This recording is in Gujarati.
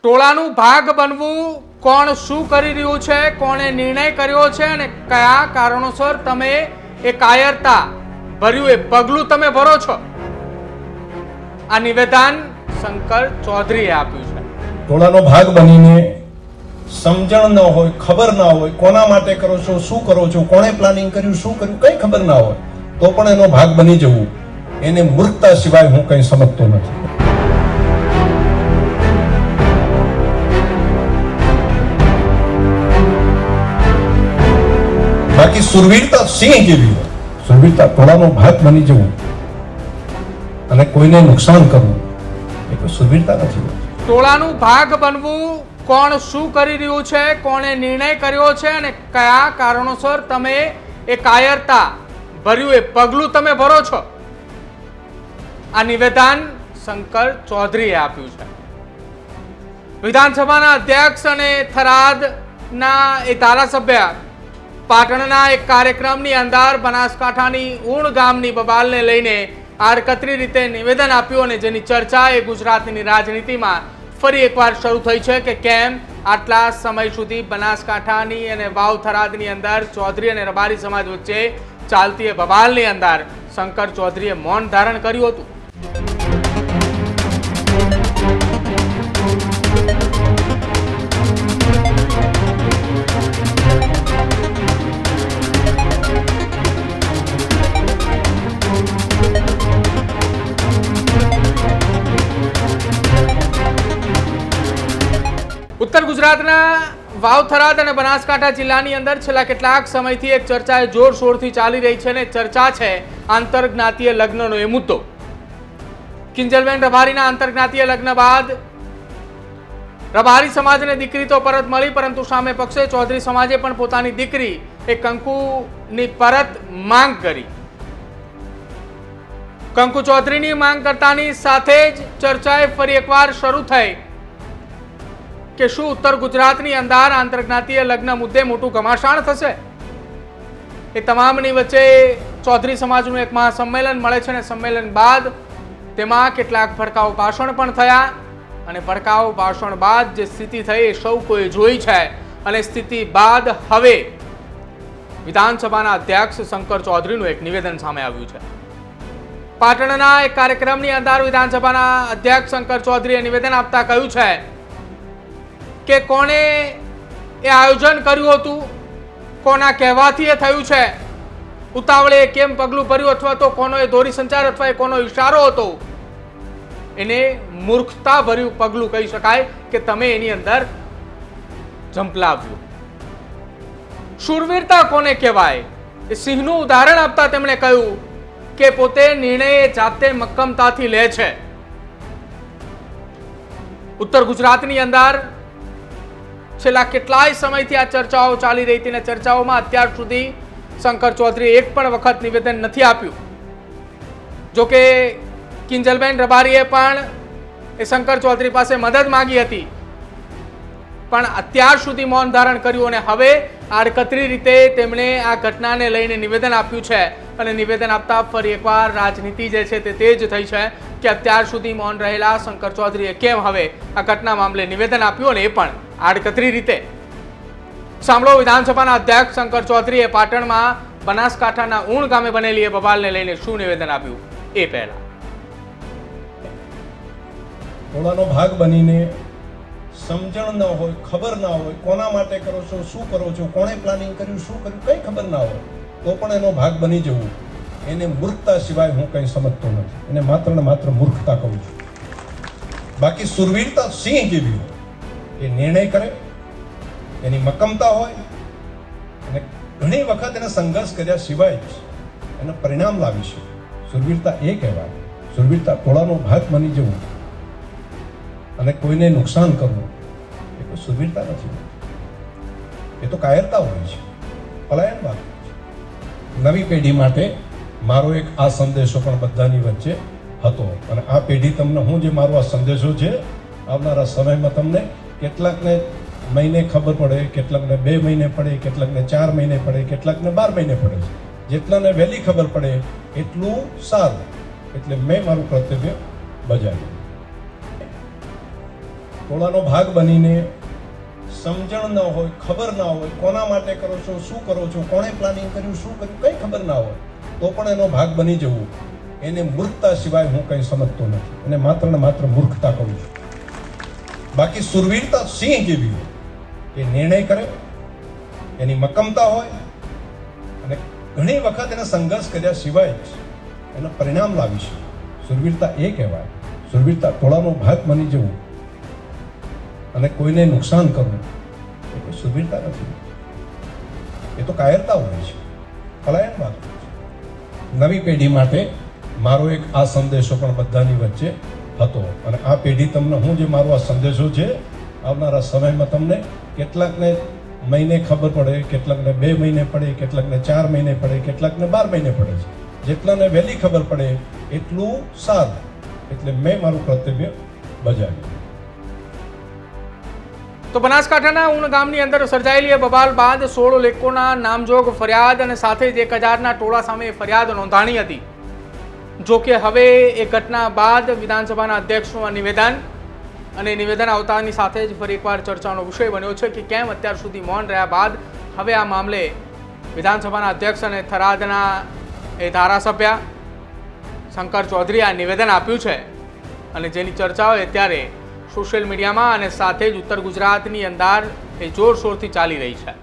ટોળાનું ભાગ બનવું કોણ શું કરી રહ્યું છે, કોણે નિર્ણય કર્યો છે અને કયા કારણોસર તમે એ કાયરતા ભર્યું એ પગલું તમે ભરો છો, આ નિવેદન શંકર ચૌધરીએ આપ્યું છે. ટોળાનો ભાગ બનીને સમજણ ન હોય, ખબર ના હોય, કોના માટે કરો છો, શું કરો છો, કોણે પ્લાનિંગ કર્યું, શું કર્યું, કઈ ખબર ના હોય તો પણ એનો ભાગ બની જવું, એને મૂર્ખતા સિવાય હું કઈ સમજતો નથી. બાકી સુરવીરતા સિંહ જેવી હોય, સુરવીરતા ટોળાનો ભાગ બની જવું અને કોઈને નુકસાન કરવું એ કોઈ સુરવીરતા નથી. ટોળાનું ભાગ બનવું કોણ શું કરી રહ્યું છે, કોણે નિર્ણય કર્યો છે અને કયા કારણોસર તમે એ કાયરતા ભર્યું એ પગલું તમે ભરો છો, આ નિવેદન શંકર ચૌધરીએ આપ્યું છે. વિધાનસભાના અધ્યક્ષ અને થરાદના એ ધારાસભ્ય પાટણના એક કાર્યક્રમની અંદર બનાસકાંઠાની ઊણ ગામની બબાલને લઈને આડકતરી રીતે નિવેદન આપ્યું અને જેની ચર્ચા એ ગુજરાતની રાજનીતિમાં ફરી એકવાર શરૂ થઈ છે કે કેમ આટલા સમય સુધી બનાસકાંઠાની અને વાવ થરાદની અંદર ચૌધરી અને રબારી સમાજ વચ્ચે ચાલતી એ બબાલની અંદર શંકર ચૌધરીએ મૌન ધારણ કર્યું હતું. ઉત્તર ગુજરાતના વાવ થરાદ અને બનાસકાંઠા જિલ્લાની અંદર છેલ્લા કેટલાક સમયથી એક ચર્ચા જોરશોરથી ચાલી રહી છે અને ચર્ચા છે આંતરજ્ઞાતીય લગ્નનો એ મુદ્દો. કિંજલબેન રબારીના આંતરજ્ઞાતીય લગ્ન બાદ રબારી સમાજને દીકરી તો પરત મળી, પરંતુ સામે પક્ષે ચૌધરી સમાજે પણ પોતાની દીકરી એ કંકુની પરત માંગ કરી. કંકુ ચૌધરીની માંગ કરતાની સાથે જ ચર્ચાએ ફરી એકવાર શરૂ થઈ કે શું ઉત્તર ગુજરાતની અંદર આંતરજ્ઞાતીય લગ્ન મુદ્દે મોટું ઘમાસાણ થશે. એ તમામની વચ્ચે ચૌધરી સમાજનું એક મહાસંમેલન મળે છે અને સંમેલન બાદ તેમાં કેટલાક ભડકાઉ ભાષણ પણ થયા અને ભડકાઉ ભાષણ બાદ જે સ્થિતિ થઈ એ સૌ કોઈ જોઈ છે અને સ્થિતિ બાદ હવે વિધાનસભાના અધ્યક્ષ શંકર ચૌધરીનું એક નિવેદન સામે આવ્યું છે. પાટણના એક કાર્યક્રમની અંદર વિધાનસભાના અધ્યક્ષ શંકર ચૌધરીએ નિવેદન આપતા કહ્યું છે કે કોણે એ આયોજન કર્યું હતું, કોના કહેવાથી એ થયું છે, ઉતાવળે કેમ પગલું ભર્યું અથવા તો કોનો એ દોરી સંચાર અથવા કોનો ઈશારો હતો, એને મૂર્ખતા ભર્યું પગલું કહી શકાય કે તમે એની અંદર ઝંપલાવ્યું. શૂરવીરતા કોને કહેવાય એ સિંહનું ઉદાહરણ આપતા તેમણે કહ્યું કે પોતે નિર્ણય જાતે મક્કમતાથી લે છે. ઉત્તર ગુજરાતની અંદર છેલ્લા કેટલાય સમયથી આ ચર્ચાઓ ચાલી રહી હતી અને ચર્ચાઓમાં અત્યાર સુધી શંકર ચૌધરીએ એક પણ વખત નિવેદન નથી આપ્યું. જોકે કિંજલબેન રબારીએ પણ એ શંકર ચૌધરી પાસે મદદ માંગી હતી, પણ અત્યાર સુધી મૌન ધારણ કર્યું અને હવે આડકતરી રીતે તેમણે આ ઘટનાને લઈને નિવેદન આપ્યું છે અને નિવેદન આપતા ફરી એકવાર રાજનીતિ જે છે તે તેજ થઈ છે કે અત્યાર સુધી મૌન રહેલા શંકર ચૌધરીએ કેમ હવે આ ઘટના મામલે નિવેદન આપ્યું અને એ પણ આડકતરી રીતે. સાંભળો વિધાનસભાના અધ્યક્ષ શંકર ચૌધરીએ પાટણમાં બનાસકાંઠાના ઊણ ગામે બનેલી એ બબાલને લઈને શું નિવેદન આપ્યું એ પહેલા. ટોળાનો ભાગ બનીને સમજણ ન હોય, ખબર ના હોય, કોના માટે કરો છો, શું કરો છો, કોણે પ્લાનિંગ કર્યું, શું કર્યું, કઈ ખબર ના હોય તો પણ એનો ભાગ બની જવું, એને મૂર્ખતા સિવાય હું કઈ સમજતો નથી. એને માત્ર ને માત્ર મૂર્ખતા કહું છું. બાકી સુરવીરતા સિંહ જેવી હોય, એ નિર્ણય કરે, એની મક્કમતા હોય અને ઘણી વખત એને સંઘર્ષ કર્યા સિવાય જ એનું પરિણામ લાવી છે. સુરવીરતા એ કહેવાય. સુરવીરતા ટોળાનો ભાગ બની જવું અને કોઈને નુકસાન કરવું એ કોઈ સુરવીરતા નથી. એ તો કાયરતા હોય છે, પલાયનવાદ. નવી પેઢી માટે મારો એક આ સંદેશો પણ બધાની વચ્ચે હતો અને આ પેઢી તમને હું જે મારો આ સંદેશો છે આવનારા સમયમાં તમને કેટલાકને મહિને ખબર પડે, કેટલાકને 2 મહિને પડે, કેટલાકને 4 મહિને પડે, કેટલાકને 12 મહિને પડે છે. જેટલાને વહેલી ખબર પડે એટલું સારું. એટલે મેં મારું કર્તવ્ય બજાવ્યું. ટોળાનો ભાગ બનીને સમજણ ન હોય, ખબર ના હોય, કોના માટે કરો છો, શું કરો છો, કોણે પ્લાનિંગ કર્યું, શું કર્યું, કંઈ ખબર ના હોય તો પણ એનો ભાગ બની જવું, એને મૂર્ખતા સિવાય હું કંઈ સમજતો નથી. એને માત્ર ને માત્ર મૂર્ખતા કહું છું. બાકી સુરવીરતા સિંહ જેવી હોય, એ નિર્ણય કરે, એની મક્કમતા હોય અને ઘણી વખત એને સંઘર્ષ કર્યા સિવાય જ એનું પરિણામ લાવી શકે. સુરવીરતા એ કહેવાય. સુરવીરતા ટોળાનો ભાગ બની જવું અને કોઈને નુકસાન કરવું એ કોઈ સુરવીરતા નથી. એ તો કાયરતા હોય છે, પલાયનવાદ હોય છે. નવી પેઢી માટે મારો એક આ સંદેશો પણ બધાની વચ્ચે હતો અને આ પેઢી તમને હું જે મારો આ સંદેશો છે આવનારા સમયમાં તમને કેટલાકને મહિને ખબર પડે, કેટલાકને 2 મહિને પડે, કેટલાકને 4 મહિને પડે, કેટલાકને 12 મહિને પડે છે. જેટલાને વહેલી ખબર પડે એટલું સારું. એટલે મેં મારું કર્તવ્ય બજાવ્યું. તો બનાસકાંઠાના ઉણ ગામની અંદર સર્જાયેલી એ બબાલ બાદ 16 લોકોના નામજોગ ફરિયાદ અને સાથે જ 1000ના ટોળા સામે ફરિયાદ નોંધાણી હતી. જો કે હવે એ ઘટના બાદ વિધાનસભાના અધ્યક્ષનું નિવેદન અને નિવેદન આવતાની સાથે જ ફરી એકવાર ચર્ચાનો વિષય બન્યો છે કે કેમ અત્યાર સુધી મૌન રહ્યા બાદ હવે આ મામલે વિધાનસભાના અધ્યક્ષ અને થરાદના એ ધારાસભ્ય શંકર ચૌધરીએ આ નિવેદન આપ્યું છે અને જેની ચર્ચાઓ અત્યારે સોશિયલ મીડિયામાં અને સાથે જ ઉત્તર ગુજરાતની અંદર એ જોરશોરથી ચાલી રહી છે.